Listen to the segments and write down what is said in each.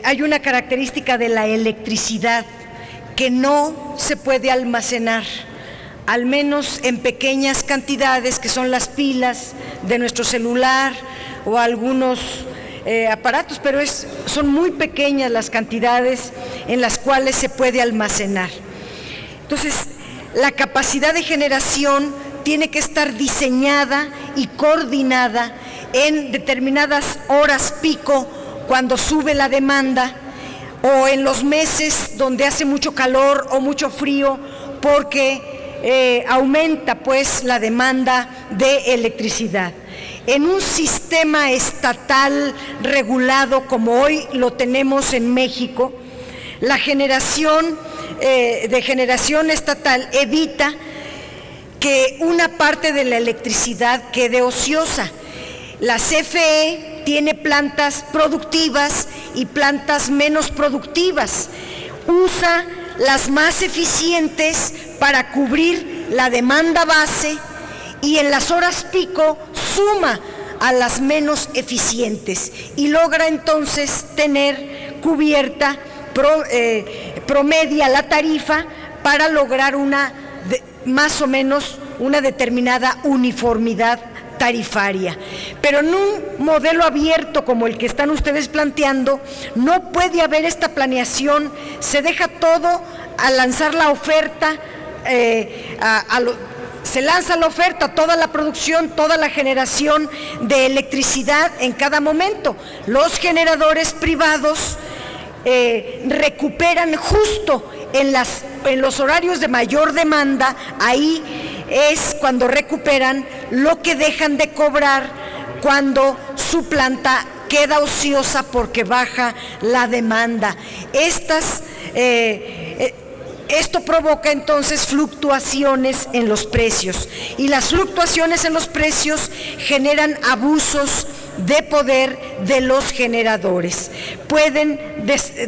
Hay una característica de la electricidad que no se puede almacenar, al menos en pequeñas cantidades, que son las pilas de nuestro celular o algunos aparatos, pero son muy pequeñas las cantidades en las cuales se puede almacenar. Entonces, la capacidad de generación tiene que estar diseñada y coordinada en determinadas horas pico, cuando sube la demanda, o en los meses donde hace mucho calor o mucho frío, porque aumenta pues la demanda de electricidad. En un sistema estatal regulado como hoy lo tenemos en México, la generación estatal evita que una parte de la electricidad quede ociosa. La CFE tiene plantas productivas y plantas menos productivas. Usa las más eficientes para cubrir la demanda base y en las horas pico suma a las menos eficientes y logra entonces tener cubierta, promedia la tarifa para lograr más o menos una determinada uniformidad tarifaria. Pero en un modelo abierto como el que están ustedes planteando, no puede haber esta planeación, se deja todo a lanzar la oferta, se lanza la oferta, toda la producción, toda la generación de electricidad en cada momento. Los generadores privados recuperan justo en los horarios de mayor demanda, ahí es cuando recuperan lo que dejan de cobrar cuando su planta queda ociosa porque baja la demanda. Esto provoca entonces fluctuaciones en los precios y las fluctuaciones en los precios generan abusos de poder de los generadores. Pueden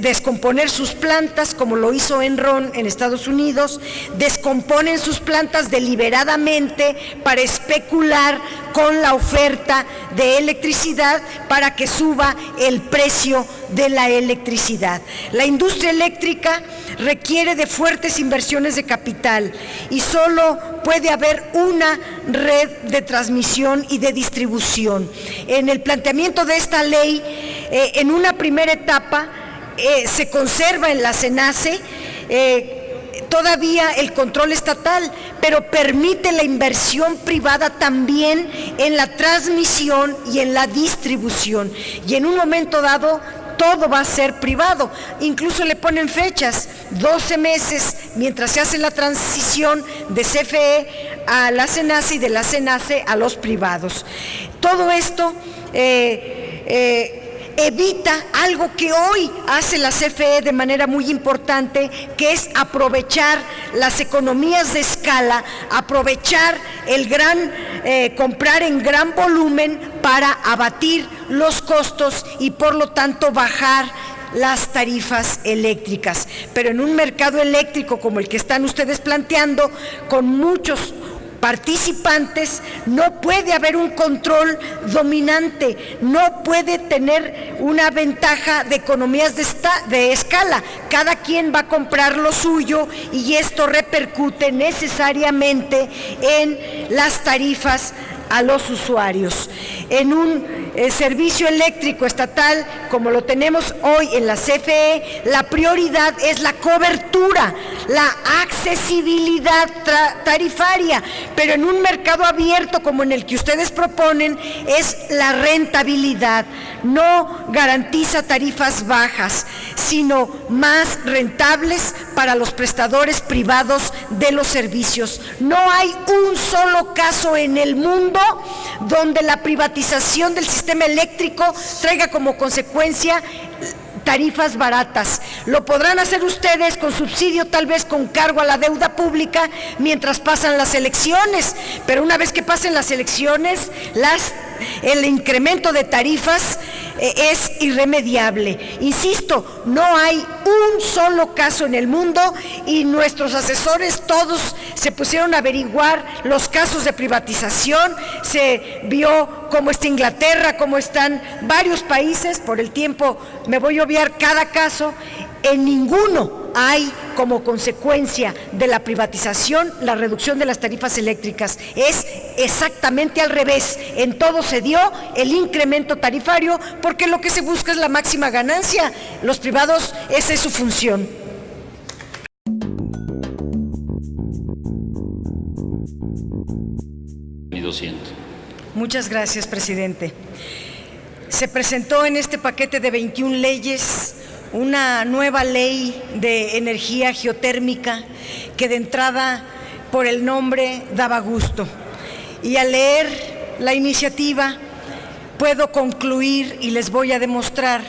descomponer sus plantas, como lo hizo Enron en Estados Unidos, descomponen sus plantas deliberadamente para especular con la oferta de electricidad para que suba el precio de la electricidad. La industria eléctrica requiere de fuertes inversiones de capital y solo puede haber una red de transmisión y de distribución. En el planteamiento de esta ley, en una primera etapa, se conserva en la CENACE todavía el control estatal, pero permite la inversión privada también en la transmisión y en la distribución. Y en un momento dado, todo va a ser privado, incluso le ponen fechas, 12 meses, mientras se hace la transición de CFE a la CENACE y de la CENACE a los privados. Todo esto evita algo que hoy hace la CFE de manera muy importante, que es aprovechar las economías de escala, aprovechar comprar en gran volumen para abatir los costos y por lo tanto bajar las tarifas eléctricas. Pero en un mercado eléctrico como el que están ustedes planteando, con muchos participantes, no puede haber un control dominante, no puede tener una ventaja de economías de escala. Cada quien va a comprar lo suyo y esto repercute necesariamente en las tarifas a los usuarios. En un servicio eléctrico estatal como lo tenemos hoy en la CFE, la prioridad es la cobertura, la accesibilidad tarifaria, pero en un mercado abierto como en el que ustedes proponen es la rentabilidad. No garantiza tarifas bajas, sino más rentables para los prestadores privados de los servicios. No hay un solo caso en el mundo donde la privatización del sistema eléctrico traiga como consecuencia tarifas baratas. Lo podrán hacer ustedes con subsidio, tal vez con cargo a la deuda pública mientras pasan las elecciones, pero una vez que pasen las elecciones, el incremento de tarifas es irremediable. Insisto, no hay un solo caso en el mundo y nuestros asesores todos se pusieron a averiguar los casos de privatización, se vio cómo está Inglaterra, cómo están varios países. Por el tiempo me voy a obviar cada caso. En ninguno hay como consecuencia de la privatización la reducción de las tarifas eléctricas. Es exactamente al revés. En todo se dio el incremento tarifario porque lo que se busca es la máxima ganancia. Los privados, esa es su función. Muchas gracias, presidente. Se presentó en este paquete de 21 leyes una nueva ley de energía geotérmica que de entrada por el nombre daba gusto. Y al leer la iniciativa puedo concluir y les voy a demostrar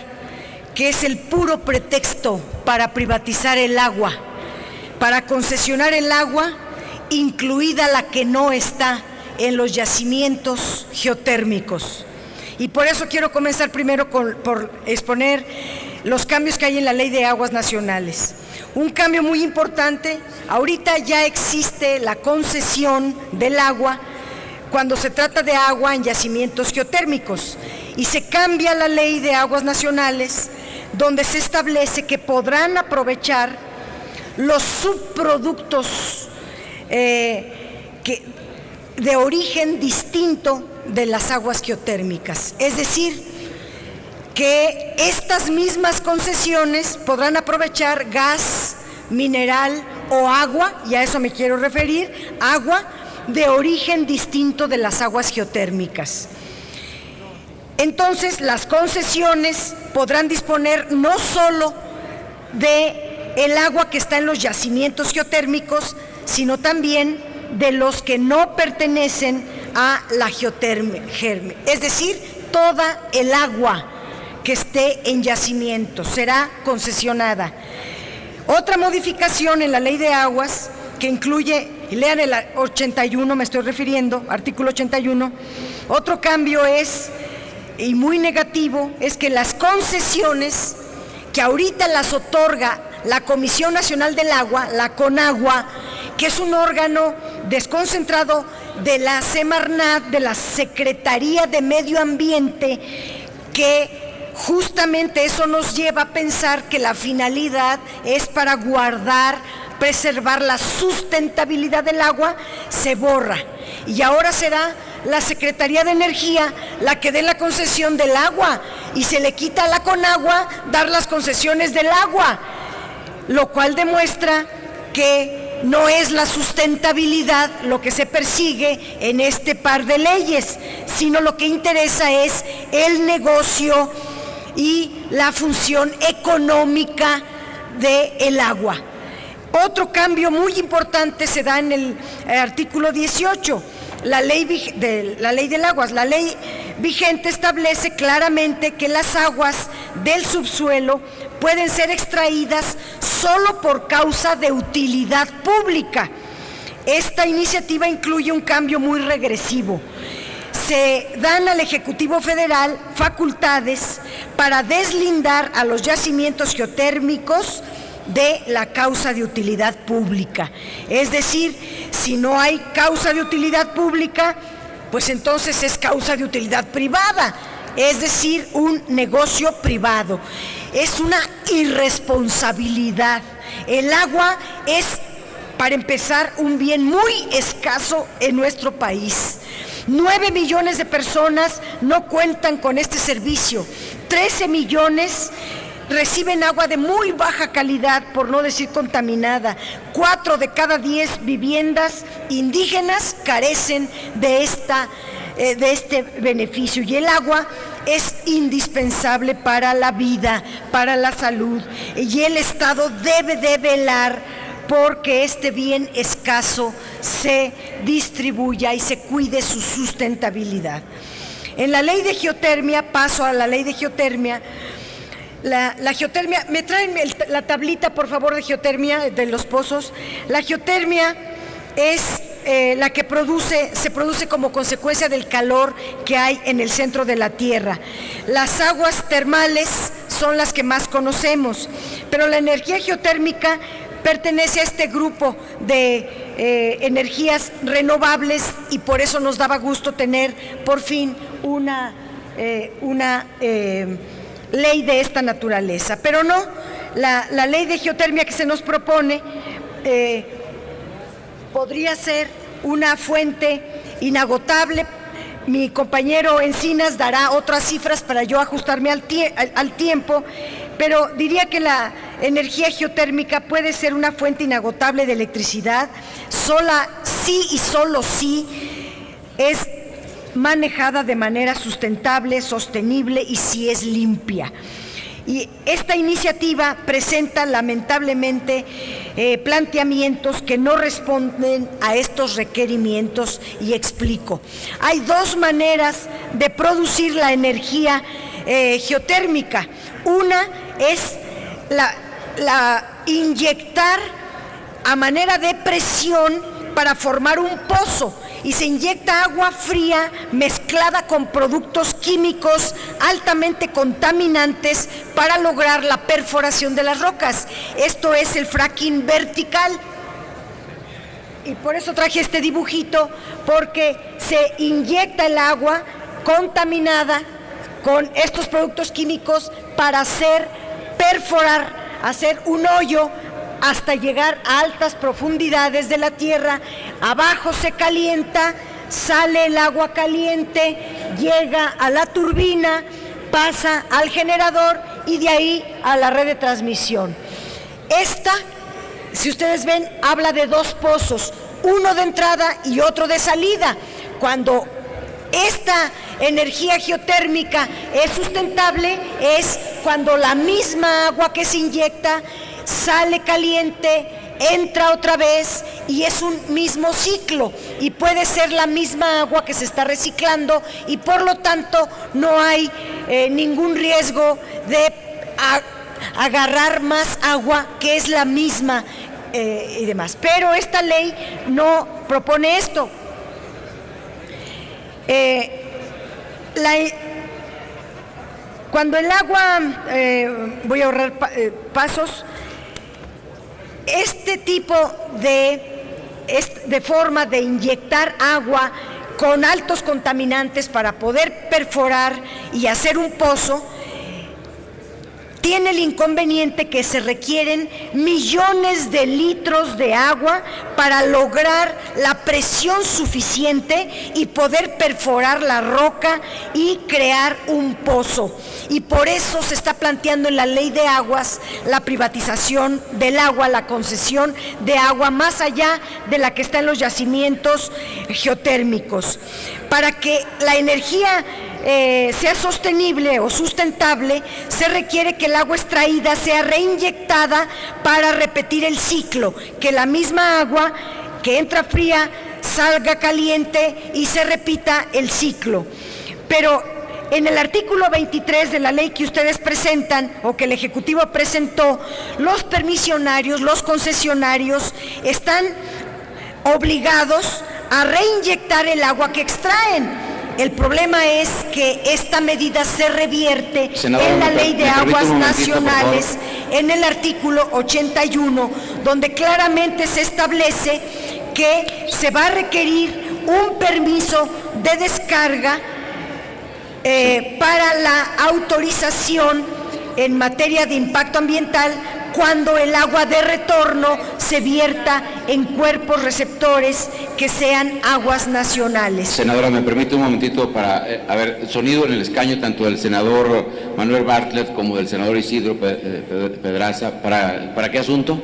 que es el puro pretexto para privatizar el agua, para concesionar el agua, incluida la que no está en los yacimientos geotérmicos. Y por eso quiero comenzar primero por exponer los cambios que hay en la Ley de Aguas Nacionales. Un cambio muy importante: ahorita ya existe la concesión del agua cuando se trata de agua en yacimientos geotérmicos, y se cambia la Ley de Aguas Nacionales, donde se establece que podrán aprovechar los subproductos de origen distinto de las aguas geotérmicas. Es decir, que estas mismas concesiones podrán aprovechar gas, mineral o agua, y a eso me quiero referir, agua de origen distinto de las aguas geotérmicas. Entonces, las concesiones podrán disponer no solo de el agua que está en los yacimientos geotérmicos, sino también de los que no pertenecen a la geotérmica, es decir, toda el agua que esté en yacimientos será concesionada. Otra modificación en la Ley de Aguas que incluye, y lean el 81, me estoy refiriendo, artículo 81, otro cambio es, y muy negativo, es que las concesiones que ahorita las otorga la Comisión Nacional del Agua, la CONAGUA, que es un órgano desconcentrado de la Semarnat, de la Secretaría de Medio Ambiente, que justamente eso nos lleva a pensar que la finalidad es para guardar, preservar la sustentabilidad del agua, se borra. Y ahora será la Secretaría de Energía la que dé la concesión del agua, y se le quita a la CONAGUA dar las concesiones del agua, lo cual demuestra que no es la sustentabilidad lo que se persigue en este par de leyes, sino lo que interesa es el negocio y la función económica del agua. Otro cambio muy importante se da en el artículo 18, la ley del agua. La ley vigente establece claramente que las aguas del subsuelo pueden ser extraídas solo por causa de utilidad pública. Esta iniciativa incluye un cambio muy regresivo. Se dan al Ejecutivo Federal facultades para deslindar a los yacimientos geotérmicos de la causa de utilidad pública. Es decir, si no hay causa de utilidad pública, pues entonces es causa de utilidad privada, es decir, un negocio privado. Es una irresponsabilidad. El agua es, para empezar, un bien muy escaso en nuestro país. 9 millones de personas no cuentan con este servicio. 13 millones reciben agua de muy baja calidad, por no decir contaminada. 4 de cada 10 viviendas indígenas carecen de este beneficio. Y el agua es indispensable para la vida, para la salud. Y el Estado debe de velar porque este bien escaso se distribuya y se cuide su sustentabilidad. En la ley de geotermia, paso a la ley de geotermia. La geotermia, me traen la tablita por favor de geotermia de los pozos. La geotermia es la que se produce como consecuencia del calor que hay en el centro de la Tierra. Las aguas termales son las que más conocemos, pero la energía geotérmica pertenece a este grupo de energías renovables, y por eso nos daba gusto tener por fin una ley de esta naturaleza. Pero no, la ley de geotermia que se nos propone podría ser una fuente inagotable. Mi compañero Encinas dará otras cifras para yo ajustarme al tiempo, pero diría que la energía geotérmica puede ser una fuente inagotable de electricidad, sí y solo si es manejada de manera sustentable, sostenible y si es limpia. Y esta iniciativa presenta lamentablemente planteamientos que no responden a estos requerimientos, y explico. Hay dos maneras de producir la energía geotérmica. Una es la inyectar a manera de presión para formar un pozo, y se inyecta agua fría mezclada con productos químicos altamente contaminantes para lograr la perforación de las rocas. Esto es el fracking vertical. Y por eso traje este dibujito, porque se inyecta el agua contaminada con estos productos químicos para hacer un hoyo hasta llegar a altas profundidades de la tierra. Abajo se calienta, sale el agua caliente, llega a la turbina, pasa al generador y de ahí a la red de transmisión. Esta, si ustedes ven, habla de dos pozos, uno de entrada y otro de salida. Cuando esta energía geotérmica es sustentable, es cuando la misma agua que se inyecta sale caliente, entra otra vez y es un mismo ciclo, y puede ser la misma agua que se está reciclando, y por lo tanto no hay ningún riesgo de agarrar más agua que es la misma y demás. Pero esta ley no propone esto. Cuando el agua, voy a ahorrar pasos, este tipo de forma de inyectar agua con altos contaminantes para poder perforar y hacer un pozo, tiene el inconveniente que se requieren millones de litros de agua para lograr la presión suficiente y poder perforar la roca y crear un pozo. Y por eso se está planteando en la ley de aguas la privatización del agua, la concesión de agua más allá de la que está en los yacimientos geotérmicos. Para que la energía sea sostenible o sustentable, se requiere que el agua extraída sea reinyectada para repetir el ciclo, que la misma agua que entra fría salga caliente y se repita el ciclo. Pero en el artículo 23 de la ley que ustedes presentan, o que el Ejecutivo presentó, los permisionarios, los concesionarios están obligados a reinyectar el agua que extraen. El problema es que esta medida se revierte en la Ley de Aguas Nacionales, en el artículo 81, donde claramente se establece que se va a requerir un permiso de descarga para la autorización en materia de impacto ambiental cuando el agua de retorno se vierta en cuerpos receptores que sean aguas nacionales. Senadora, ¿me permite un momentito para, sonido en el escaño tanto del senador Manuel Bartlett como del senador Isidro Pedraza? ¿Para qué asunto?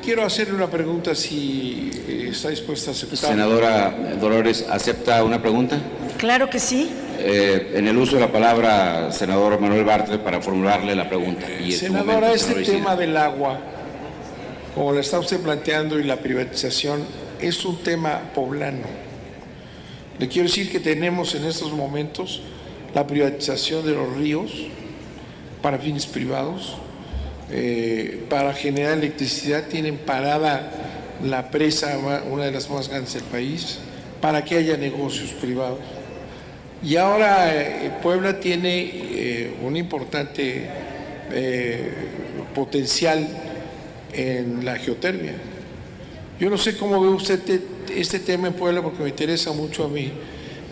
Quiero hacerle una pregunta, si está dispuesta a aceptar. Senadora Dolores, ¿acepta una pregunta? Claro que sí. En el uso de la palabra, senador Manuel Bartlett, para formularle la pregunta. Senadora, este tema del agua, como lo está usted planteando, y la privatización, es un tema poblano. Le quiero decir que tenemos en estos momentos la privatización de los ríos para fines privados. Para generar electricidad tienen parada la presa, una de las más grandes del país, para que haya negocios privados. Y ahora Puebla tiene un importante potencial en la geotermia. Yo no sé cómo ve usted este tema en Puebla, porque me interesa mucho a mí,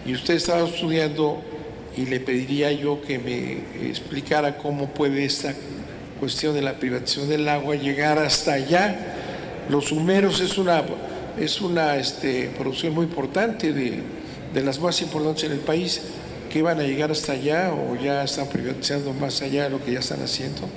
y usted estaba estudiando, y le pediría yo que me explicara cómo puede esta cuestión de la privatización del agua llegar hasta allá. Los Humeros es una producción muy importante, de las más importantes en el país. ¿Que van a llegar hasta allá o ya están privatizando más allá de lo que ya están haciendo?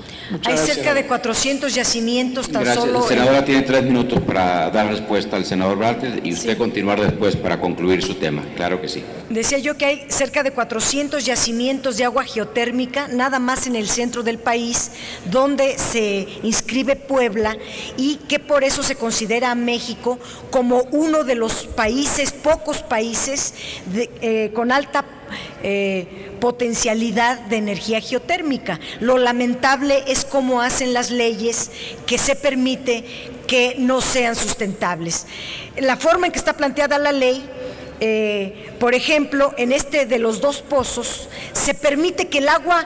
Hay cerca de 400 yacimientos tan solo. La senadora tiene 3 minutos para dar respuesta al senador Bartlett y usted continuar después para concluir su tema. Claro que sí. Decía yo que hay cerca de 400 yacimientos de agua geotérmica, nada más en el centro del país, donde se inscribe Puebla, y que por eso se considera a México como uno de los países, pocos países con alta potencialidad de energía geotérmica. Lo lamentable es cómo hacen las leyes que se permite que no sean sustentables. La forma en que está planteada la ley, por ejemplo, en este de los 2 pozos, se permite que el agua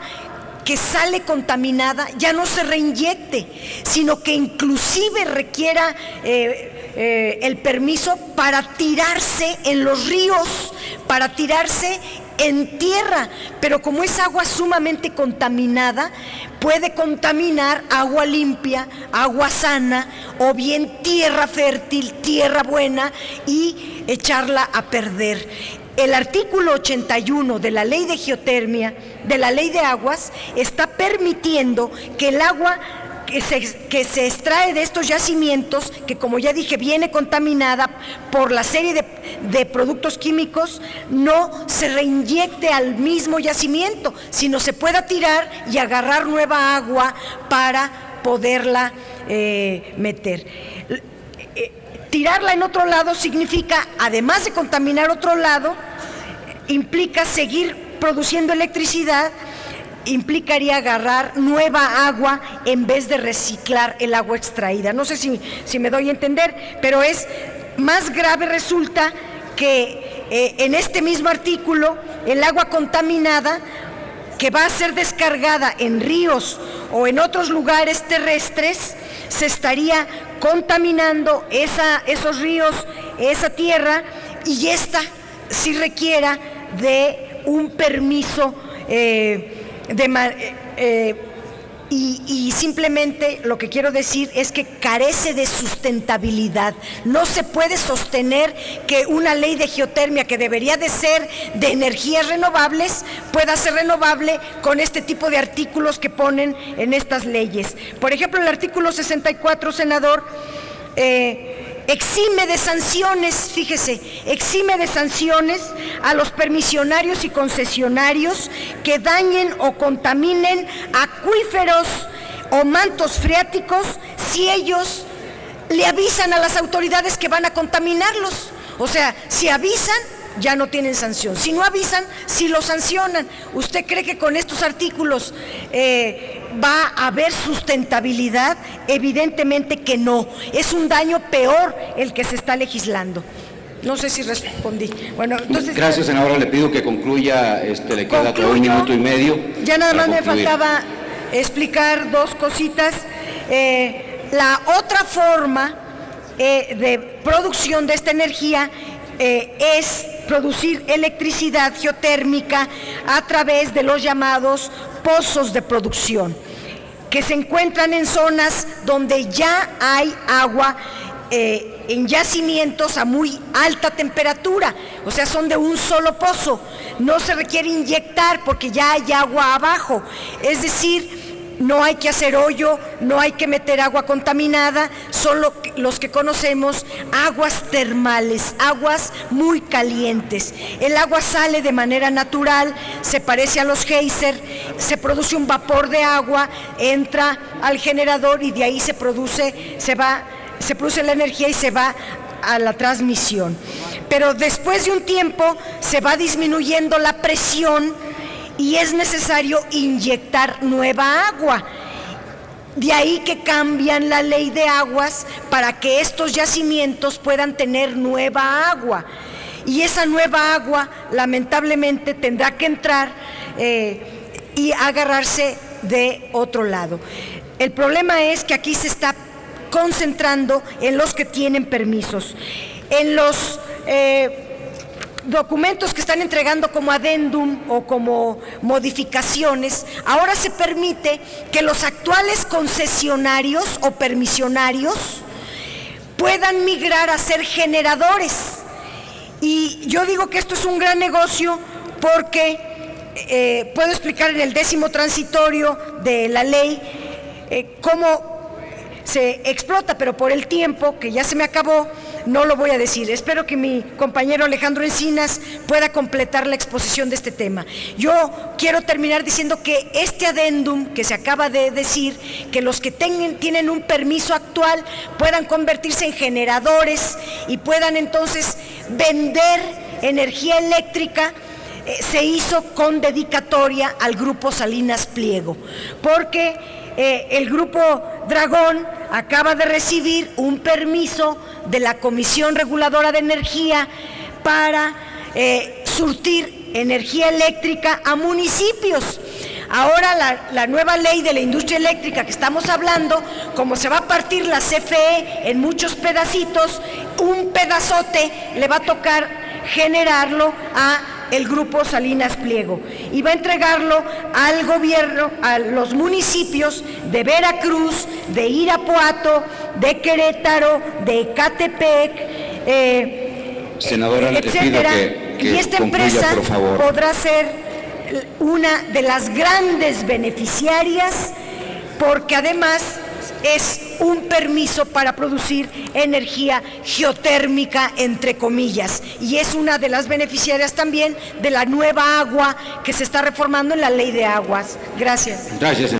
que sale contaminada ya no se reinyecte, sino que inclusive requiera el permiso para tirarse en los ríos, para tirarse en tierra, pero como es agua sumamente contaminada, puede contaminar agua limpia, agua sana, o bien tierra fértil, tierra buena, y echarla a perder. El artículo 81 de la Ley de Geotermia, de la Ley de Aguas, está permitiendo que el agua que se extrae de estos yacimientos, que como ya dije viene contaminada por la serie de productos químicos, no se reinyecte al mismo yacimiento, sino se pueda tirar y agarrar nueva agua para poderla meter. Tirarla en otro lado significa, además de contaminar otro lado, implica seguir produciendo electricidad, implicaría agarrar nueva agua en vez de reciclar el agua extraída. No sé si me doy a entender, pero es más grave. Resulta que en este mismo artículo, el agua contaminada que va a ser descargada en ríos o en otros lugares terrestres, se estaría contaminando esos ríos, esa tierra, y esta sí requiera de un permiso y simplemente lo que quiero decir es que carece de sustentabilidad. No se puede sostener que una ley de geotermia, que debería de ser de energías renovables, pueda ser renovable con este tipo de artículos que ponen en estas leyes. Por ejemplo, el artículo 64, senador, exime de sanciones, fíjese, exime de sanciones a los permisionarios y concesionarios que dañen o contaminen acuíferos o mantos freáticos si ellos le avisan a las autoridades que van a contaminarlos. O sea, si avisan, ya no tienen sanción. Si no avisan, sí lo sancionan. ¿Usted cree que con estos artículos va a haber sustentabilidad? Evidentemente que no. Es un daño peor el que se está legislando. No sé si respondí. Bueno, entonces, gracias, senadora. Le pido que concluya. Le queda todo 1 minuto y medio. Ya nada más me faltaba explicar 2 cositas. La otra forma de producción de esta energía es producir electricidad geotérmica a través de los llamados pozos de producción, que se encuentran en zonas donde ya hay agua, en yacimientos a muy alta temperatura, o sea, son de un solo pozo, no se requiere inyectar porque ya hay agua abajo, es decir, no hay que hacer hoyo, no hay que meter agua contaminada, son los que conocemos aguas termales, aguas muy calientes. El agua sale de manera natural, se parece a los geysers, se produce un vapor de agua, entra al generador y de ahí se produce la energía y se va a la transmisión. Pero después de un tiempo se va disminuyendo la presión y es necesario inyectar nueva agua. De ahí que cambian la ley de aguas para que estos yacimientos puedan tener nueva agua. Y esa nueva agua, lamentablemente, tendrá que entrar y agarrarse de otro lado. El problema es que aquí se está concentrando en los que tienen permisos. En los documentos que están entregando como adendum o como modificaciones, ahora se permite que los actuales concesionarios o permisionarios puedan migrar a ser generadores. Y yo digo que esto es un gran negocio porque puedo explicar en el 10º transitorio de la ley cómo se explota, pero por el tiempo, que ya se me acabó, no lo voy a decir. Espero que mi compañero Alejandro Encinas pueda completar la exposición de este tema. Yo quiero terminar diciendo que este adendum que se acaba de decir, que los que tienen un permiso actual puedan convertirse en generadores y puedan entonces vender energía eléctrica, se hizo con dedicatoria al Grupo Salinas Pliego, porque el Grupo Dragón acaba de recibir un permiso de la Comisión Reguladora de Energía para surtir energía eléctrica a municipios. Ahora la nueva ley de la industria eléctrica que estamos hablando, como se va a partir la CFE en muchos pedacitos, un pedazote le va a tocar generarlo a el Grupo Salinas Pliego y va a entregarlo al gobierno, a los municipios de Veracruz, de Irapuato, de Querétaro, de Ecatepec, senadora, le pido que y esta concluya, empresa por favor. podrá ser una de las grandes beneficiarias, porque además es un permiso para producir energía geotérmica, entre comillas, y es una de las beneficiarias también de la nueva agua que se está reformando en la Ley de Aguas. Gracias. Gracias.